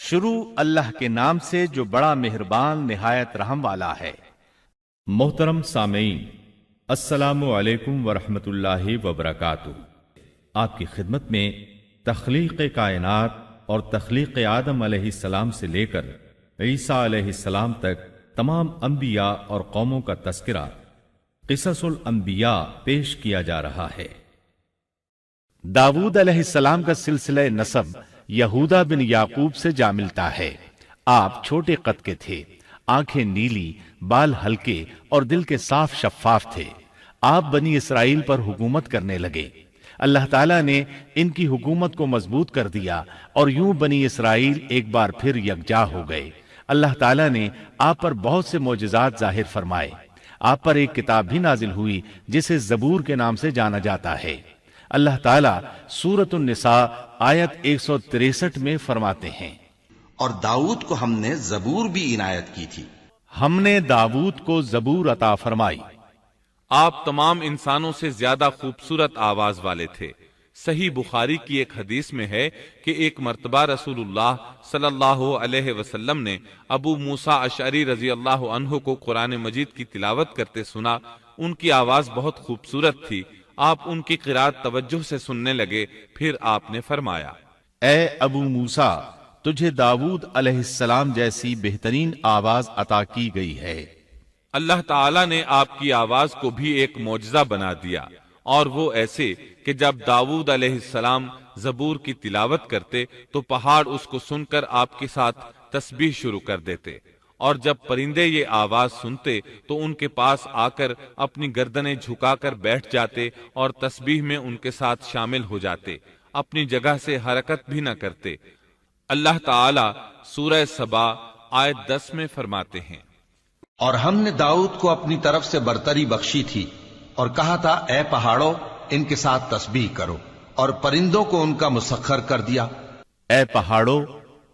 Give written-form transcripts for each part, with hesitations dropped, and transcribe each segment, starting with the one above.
شروع اللہ کے نام سے جو بڑا مہربان نہایت رحم والا ہے۔ محترم سامعین، السلام علیکم ورحمۃ اللہ وبرکاتہ۔ آپ کی خدمت میں تخلیق کائنات اور تخلیق آدم علیہ السلام سے لے کر عیسیٰ علیہ السلام تک تمام انبیاء اور قوموں کا تذکرہ قصص الانبیاء پیش کیا جا رہا ہے۔ داؤد علیہ السلام کا سلسلہ نسب یہودا بن یعقوب سے جا ملتا ہے۔ آپ چھوٹے قد کے تھے، آنکھیں نیلی، بال ہلکے اور دل کے صاف شفاف تھے۔ آپ بنی اسرائیل پر حکومت کرنے لگے۔ اللہ تعالیٰ نے ان کی حکومت کو مضبوط کر دیا اور یوں بنی اسرائیل ایک بار پھر یکجا ہو گئے۔ اللہ تعالیٰ نے آپ پر بہت سے معجزات ظاہر فرمائے۔ آپ پر ایک کتاب بھی نازل ہوئی جسے زبور کے نام سے جانا جاتا ہے۔ اللہ تعالیٰ سورۃ النساء آیت 163 میں فرماتے ہیں، اور داؤد کو ہم نے زبور بھی عنایت کی تھی۔ ہم نے داؤد کو زبور عطا فرمائی۔ آپ تمام انسانوں سے زیادہ خوبصورت آواز والے تھے۔ صحیح بخاری کی ایک حدیث میں ہے کہ ایک مرتبہ رسول اللہ صلی اللہ علیہ وسلم نے ابو موسیٰ اشعری رضی اللہ عنہ کو قرآن مجید کی تلاوت کرتے سنا۔ ان کی آواز بہت خوبصورت تھی۔ آپ ان کی قرات توجہ سے سننے لگے، پھر آپ نے فرمایا، اے ابو موسیٰ، تجھے داؤد علیہ السلام جیسی بہترین آواز عطا کی گئی ہے۔ اللہ تعالیٰ نے آپ کی آواز کو بھی ایک معجزہ بنا دیا، اور وہ ایسے کہ جب داؤد علیہ السلام زبور کی تلاوت کرتے تو پہاڑ اس کو سن کر آپ کے ساتھ تسبیح شروع کر دیتے، اور جب پرندے یہ آواز سنتے تو ان کے پاس آ کر اپنی گردنیں جھکا کر بیٹھ جاتے اور تسبیح میں ان کے ساتھ شامل ہو جاتے، اپنی جگہ سے حرکت بھی نہ کرتے۔ اللہ تعالی سورہ سبا آیت 10 میں فرماتے ہیں، اور ہم نے داؤد کو اپنی طرف سے برتری بخشی تھی اور کہا تھا، اے پہاڑوں ان کے ساتھ تسبیح کرو، اور پرندوں کو ان کا مسخر کر دیا۔ اے پہاڑوں،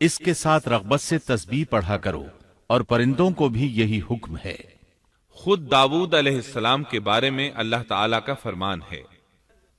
اس کے ساتھ رغبت سے تسبیح پڑھا کرو، اور پرندوں کو بھی یہی حکم ہے۔ خود داؤد علیہ السلام کے بارے میں اللہ تعالیٰ کا فرمان ہے،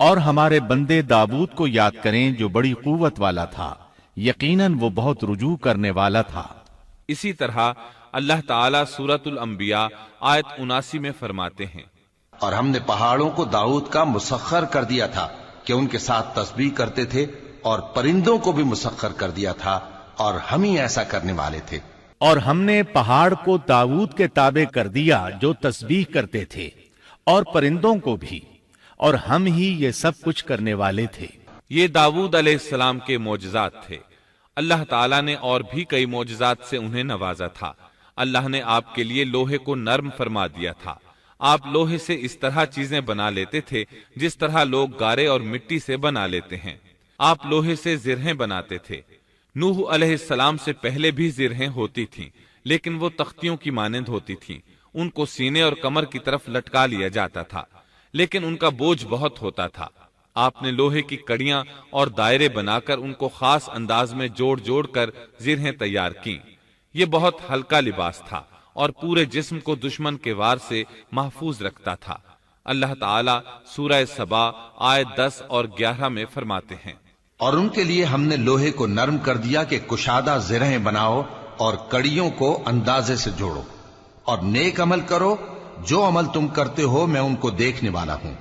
اور ہمارے بندے داؤد کو یاد کریں جو بڑی قوت والا تھا، یقیناً وہ بہت رجوع کرنے والا تھا۔ اسی طرح اللہ تعالیٰ سورۃ الانبیاء آیت 79 میں فرماتے ہیں، اور ہم نے پہاڑوں کو داؤد کا مسخر کر دیا تھا کہ ان کے ساتھ تسبیح کرتے تھے، اور پرندوں کو بھی مسخر کر دیا تھا، اور ہم ہی ایسا کرنے والے تھے۔ اور ہم نے پہاڑ کو داؤد کے تابع کر دیا جو تسبیح کرتے تھے، اور پرندوں کو بھی، اور ہم ہی یہ سب کچھ کرنے والے تھے۔ یہ داؤد علیہ السلام کے معجزات تھے۔ اللہ تعالیٰ نے اور بھی کئی معجزات سے انہیں نوازا تھا۔ اللہ نے آپ کے لیے لوہے کو نرم فرما دیا تھا۔ آپ لوہے سے اس طرح چیزیں بنا لیتے تھے جس طرح لوگ گارے اور مٹی سے بنا لیتے ہیں۔ آپ لوہے سے زرہیں بناتے تھے۔ نوح علیہ السلام سے پہلے بھی زرہیں ہوتی تھیں، لیکن وہ تختیوں کی مانند ہوتی تھیں۔ ان کو سینے اور کمر کی طرف لٹکا لیا جاتا تھا، لیکن ان کا بوجھ بہت ہوتا تھا۔ آپ نے لوہے کی کڑیاں اور دائرے بنا کر ان کو خاص انداز میں جوڑ جوڑ کر زرہیں تیار کیں۔ یہ بہت ہلکا لباس تھا اور پورے جسم کو دشمن کے وار سے محفوظ رکھتا تھا۔ اللہ تعالیٰ سورہ سبا آیت 10 اور 11 میں فرماتے ہیں، اور ان کے لیے ہم نے لوہے کو نرم کر دیا کہ کشادہ زرہیں بناؤ اور کڑیوں کو اندازے سے جوڑو، اور نیک عمل کرو، جو عمل تم کرتے ہو میں ان کو دیکھنے والا ہوں۔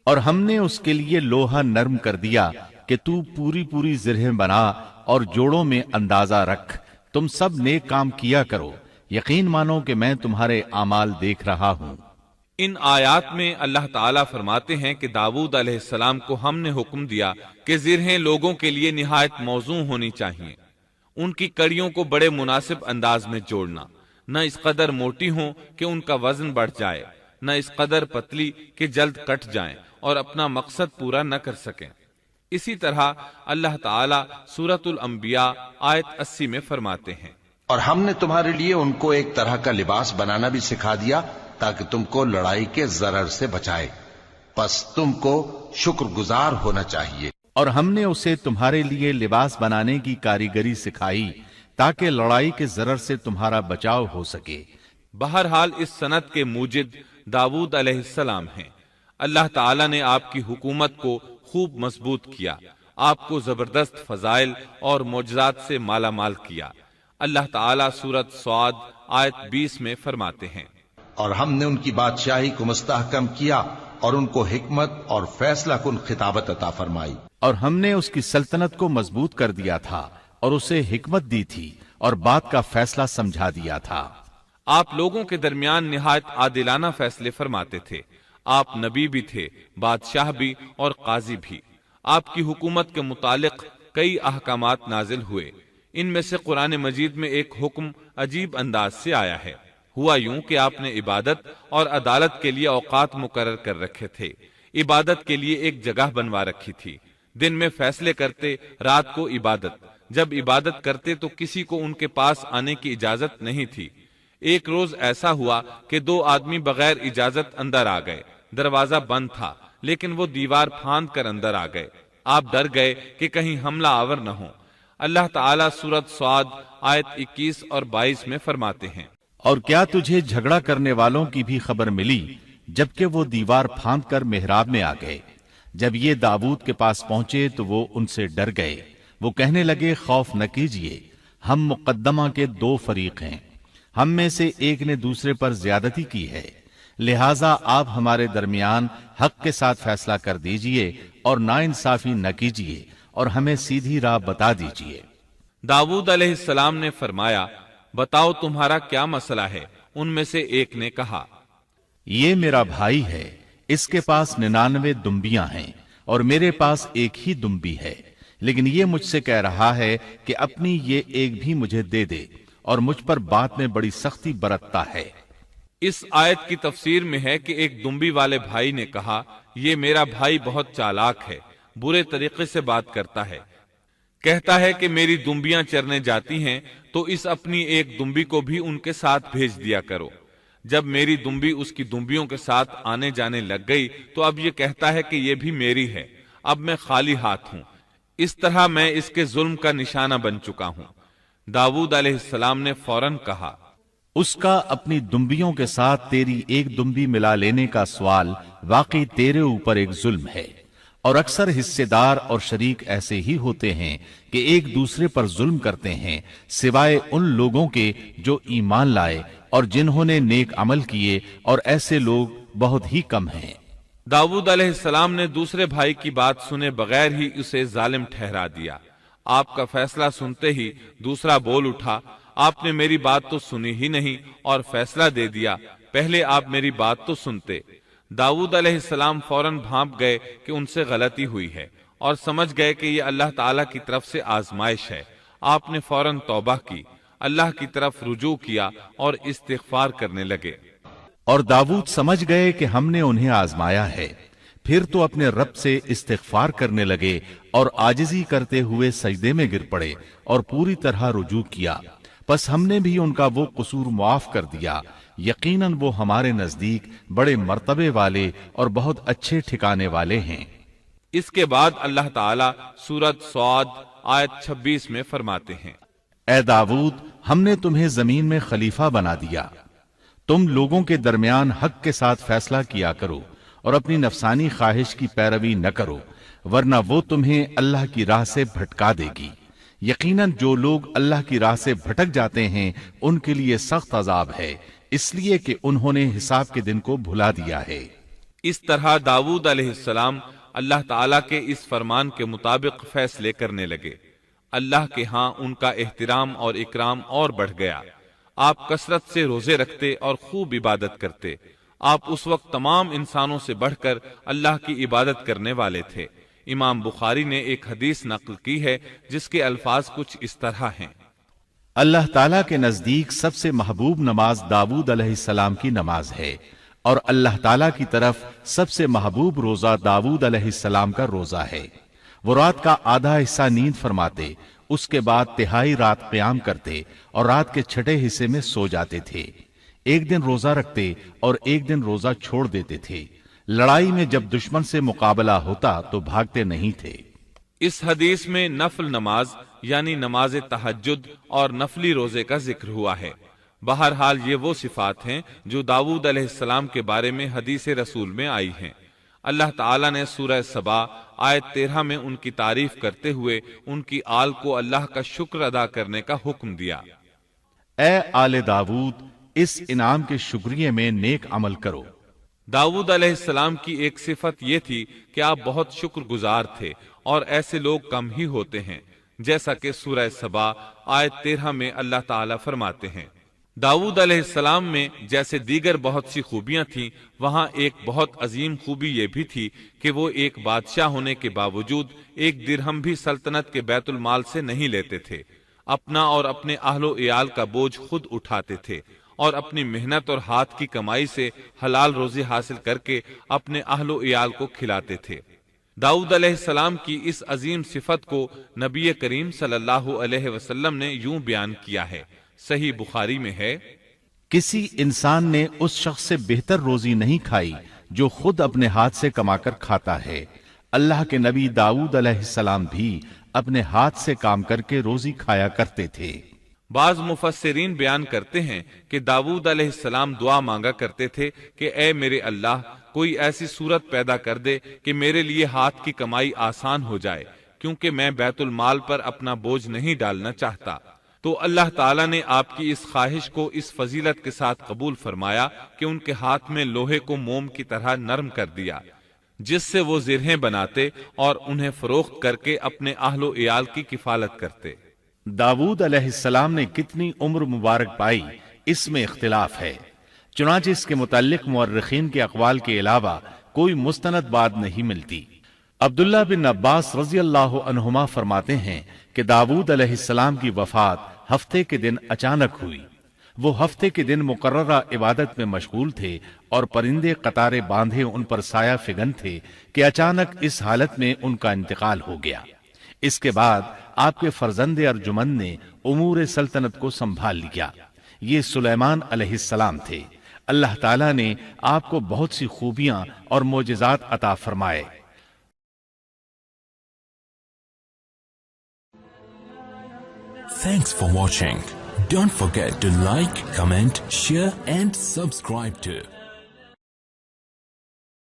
اور ہم نے اس کے لیے لوہا نرم کر دیا کہ تو پوری پوری زرہیں بنا اور جوڑوں میں اندازہ رکھ، تم سب نیک کام کیا کرو، یقین مانو کہ میں تمہارے اعمال دیکھ رہا ہوں۔ ان آیات میں اللہ تعالیٰ فرماتے ہیں کہ داؤد علیہ السلام کو ہم نے حکم دیا کہ زرہیں لوگوں کے لیے نہایت موزوں ہونی چاہیے، ان کی کڑیوں کو بڑے مناسب انداز میں جوڑنا، نہ اس قدر موٹی ہوں کہ ان کا وزن بڑھ جائے، نہ اس قدر پتلی کہ جلد کٹ جائیں اور اپنا مقصد پورا نہ کر سکیں۔ اسی طرح اللہ تعالیٰ سورۃ الانبیاء آیت 80 میں فرماتے ہیں، اور ہم نے تمہارے لیے ان کو ایک طرح کا لباس بنانا بھی سکھا دیا تاکہ تم کو لڑائی کے ضرر سے بچائے، پس تم کو شکر گزار ہونا چاہیے۔ اور ہم نے اسے تمہارے لیے لباس بنانے کی کاریگری سکھائی تاکہ لڑائی کے ضرر سے تمہارا بچاؤ ہو سکے۔ بہرحال اس صنعت کے موجد داؤد علیہ السلام ہیں۔ اللہ تعالیٰ نے آپ کی حکومت کو خوب مضبوط کیا آپ کو زبردست فضائل اور معجزات سے مالا مال کیا۔ اللہ تعالیٰ سورۃ صاد آیت 20 میں فرماتے ہیں، اور ہم نے ان کی بادشاہی کو مستحکم کیا اور ان کو حکمت اور فیصلہ کن خطابت عطا فرمائی۔ اور ہم نے اس کی سلطنت کو مضبوط کر دیا تھا اور اسے حکمت دی تھی اور بات کا فیصلہ سمجھا دیا تھا۔ آپ لوگوں کے درمیان نہایت عادلانہ فیصلے فرماتے تھے۔ آپ نبی بھی تھے، بادشاہ بھی اور قاضی بھی۔ آپ کی حکومت کے متعلق کئی احکامات نازل ہوئے۔ ان میں سے قرآن مجید میں ایک حکم عجیب انداز سے آیا ہے۔ ہوا یوں کہ آپ نے عبادت اور عدالت کے لیے اوقات مقرر کر رکھے تھے۔ عبادت کے لیے ایک جگہ بنوا رکھی تھی۔ دن میں فیصلے کرتے، رات کو عبادت۔ جب عبادت کرتے تو کسی کو ان کے پاس آنے کی اجازت نہیں تھی۔ ایک روز ایسا ہوا کہ 2 آدمی بغیر اجازت اندر آ گئے۔ دروازہ بند تھا لیکن وہ دیوار پھاند کر اندر آ گئے۔ آپ ڈر گئے کہ کہیں حملہ آور نہ ہو۔ اللہ تعالیٰ سورۃ صاد آیت 21 اور 22 میں فرماتے ہیں، اور کیا تجھے جھگڑا کرنے والوں کی بھی خبر ملی جبکہ وہ دیوار پھاند کر محراب میں آ گئے؟ جب یہ داؤد کے پاس پہنچے تو وہ ان سے ڈر گئے۔ وہ کہنے لگے، خوف نہ کیجیے، ہم مقدمہ کے 2 فریق ہیں، ہم میں سے ایک نے دوسرے پر زیادتی کی ہے، لہٰذا آپ ہمارے درمیان حق کے ساتھ فیصلہ کر دیجئے اور ناانصافی نہ کیجیے اور ہمیں سیدھی راہ بتا دیجیے۔ داؤد علیہ السلام نے فرمایا، بتاؤ تمہارا کیا مسئلہ ہے؟ ان میں سے ایک نے کہا، یہ میرا بھائی ہے، اس کے پاس 99 دمبیاں ہیں اور میرے پاس ایک ہی دمبی ہے، لیکن یہ مجھ سے کہہ رہا ہے کہ اپنی یہ ایک بھی مجھے دے دے اور مجھ پر بات میں بڑی سختی برتتا ہے۔ اس آیت کی تفسیر میں ہے کہ ایک دمبی والے بھائی نے کہا، یہ میرا بھائی بہت چالاک ہے، برے طریقے سے بات کرتا ہے، کہتا ہے کہ میری دمبیاں چرنے جاتی ہیں تو اس اپنی ایک دمبی کو بھی ان کے ساتھ بھیج دیا کرو۔ جب میری دمبی اس کی دمبیوں کے ساتھ آنے جانے لگ گئی تو اب یہ کہتا ہے کہ یہ بھی میری ہے، اب میں خالی ہاتھ ہوں۔ اس طرح میں اس کے ظلم کا نشانہ بن چکا ہوں۔ داؤد علیہ السلام نے فوراً کہا، اس کا اپنی دمبیوں کے ساتھ تیری ایک دمبی ملا لینے کا سوال واقعی تیرے اوپر ایک ظلم ہے، اور اکثر حصے دار اور شریک ایسے ہی ہوتے ہیں کہ ایک دوسرے پر ظلم کرتے ہیں، سوائے ان لوگوں کے جو ایمان لائے اور جنہوں نے نیک عمل کیے، اور ایسے لوگ بہت ہی کم ہیں۔ داؤد علیہ السلام نے دوسرے بھائی کی بات سنے بغیر ہی اسے ظالم ٹھہرا دیا۔ آپ کا فیصلہ سنتے ہی دوسرا بول اٹھا، آپ نے میری بات تو سنی ہی نہیں اور فیصلہ دے دیا، پہلے آپ میری بات تو سنتے۔ داؤد علیہ السلام فوراً بھانپ گئے کہ ان سے غلطی ہوئی ہے اور سمجھ گئے کہ یہ اللہ تعالیٰ کی طرف سے آزمائش ہے۔ آپ نے فوراً توبہ کی، اللہ کی طرف رجوع کیا اور استغفار کرنے لگے۔ اور داؤد سمجھ گئے کہ ہم نے انہیں آزمایا ہے، پھر تو اپنے رب سے استغفار کرنے لگے اور عاجزی کرتے ہوئے سجدے میں گر پڑے اور پوری طرح رجوع کیا۔ پس ہم نے بھی ان کا وہ قصور معاف کر دیا، یقیناً وہ ہمارے نزدیک بڑے مرتبے والے اور بہت اچھے ٹھکانے والے ہیں۔ اس کے بعد اللہ تعالیٰ سورۃ صاد آیت 26 میں فرماتے ہیں، اے داؤد، ہم نے تمہیں زمین میں خلیفہ بنا دیا، تم لوگوں کے درمیان حق کے ساتھ فیصلہ کیا کرو اور اپنی نفسانی خواہش کی پیروی نہ کرو، ورنہ وہ تمہیں اللہ کی راہ سے بھٹکا دے گی۔ یقیناً جو لوگ اللہ کی راہ سے بھٹک جاتے ہیں ان کے لیے سخت عذاب ہے، اس لیے کہ انہوں نے حساب کے دن کو بھلا دیا ہے۔ اس طرح داؤد علیہ السلام اللہ تعالیٰ کے اس فرمان کے مطابق فیصلے کرنے لگے۔ اللہ کے ہاں ان کا احترام اور اکرام اور بڑھ گیا۔ آپ کثرت سے روزے رکھتے اور خوب عبادت کرتے۔ آپ اس وقت تمام انسانوں سے بڑھ کر اللہ کی عبادت کرنے والے تھے۔ امام بخاری نے ایک حدیث نقل کی ہے جس کے الفاظ کچھ اس طرح ہیں، اللہ تعالیٰ کے نزدیک سب سے محبوب نماز داؤد علیہ السلام کی نماز ہے، اور اللہ تعالیٰ کی طرف سب سے محبوب روزہ داؤد علیہ السلام کا روزہ ہے۔ وہ رات کا آدھا حصہ نیند فرماتے، اس کے بعد تہائی رات قیام کرتے اور رات کے چھٹے حصے میں سو جاتے تھے۔ ایک دن روزہ رکھتے اور ایک دن روزہ چھوڑ دیتے تھے۔ لڑائی میں جب دشمن سے مقابلہ ہوتا تو بھاگتے نہیں تھے۔ اس حدیث میں نفل نماز یعنی نماز تہجد اور نفلی روزے کا ذکر ہوا ہے۔ بہرحال یہ وہ صفات ہیں جو داؤد علیہ السلام کے بارے میں حدیث رسول میں آئی ہیں۔ اللہ تعالیٰ نے سورہ سبا آیت 13 میں ان کی تعریف کرتے ہوئے ان کی آل کو اللہ کا شکر ادا کرنے کا حکم دیا۔ اے آل داود، اس انعام کے شکریہ میں نیک عمل کرو۔ داؤد علیہ السلام کی ایک صفت یہ تھی کہ آپ بہت شکر گزار تھے، اور ایسے لوگ کم ہی ہوتے ہیں، جیسا کہ سورہ سبا آیت 13 میں اللہ تعالیٰ فرماتے ہیں۔ داؤد علیہ السلام میں جیسے دیگر بہت سی خوبیاں تھیں، وہاں ایک بہت عظیم خوبی یہ بھی تھی کہ وہ ایک بادشاہ ہونے کے باوجود ایک درہم بھی سلطنت کے بیت المال سے نہیں لیتے تھے، اپنا اور اپنے اہل و عیال کا بوجھ خود اٹھاتے تھے، اور اپنی محنت اور ہاتھ کی کمائی سے حلال روزی حاصل کر کے اپنے اہل و عیال کو کھلاتے تھے۔ داؤد علیہ السلام کی اس عظیم صفت کو نبی کریم صلی اللہ علیہ وسلم نے یوں بیان کیا ہے، صحیح بخاری میں ہے، کسی انسان نے اس شخص سے بہتر روزی نہیں کھائی جو خود اپنے ہاتھ سے کما کر کھاتا ہے۔ اللہ کے نبی داؤد علیہ السلام بھی اپنے ہاتھ سے کام کر کے روزی کھایا کرتے تھے۔ بعض مفسرین بیان کرتے ہیں کہ داؤد علیہ السلام دعا مانگا کرتے تھے کہ اے میرے اللہ، کوئی ایسی صورت پیدا کر دے کہ میرے لیے ہاتھ کی کمائی آسان ہو جائے، کیونکہ میں بیت المال پر اپنا بوجھ نہیں ڈالنا چاہتا۔ تو اللہ تعالیٰ نے آپ کی اس خواہش کو اس فضیلت کے ساتھ قبول فرمایا کہ ان کے ہاتھ میں لوہے کو موم کی طرح نرم کر دیا، جس سے وہ زرہیں بناتے اور انہیں فروخت کر کے اپنے اہل و عیال کی کفالت کرتے۔ داود علیہ السلام نے کتنی عمر مبارک پائی، اس میں اختلاف ہے، چنانچہ اس کے متعلق مورخین کے اقوال کے علاوہ کوئی مستند بات نہیں ملتی۔ عبداللہ بن عباس رضی اللہ عنہما فرماتے ہیں کہ داود علیہ السلام کی وفات ہفتے کے دن اچانک ہوئی۔ وہ ہفتے کے دن مقررہ عبادت میں مشغول تھے اور پرندے قطارے باندھے ان پر سایہ فگن تھے کہ اچانک اس حالت میں ان کا انتقال ہو گیا۔ اس کے بعد آپ کے فرزند ارجمند نے امور سلطنت کو سنبھال لیا۔ یہ سلیمان علیہ السلام تھے۔ اللہ تعالیٰ نے آپ کو بہت سی خوبیاں اور معجزات عطا فرمائے۔ Thanks for watching. Don't forget to like, comment, share and subscribe to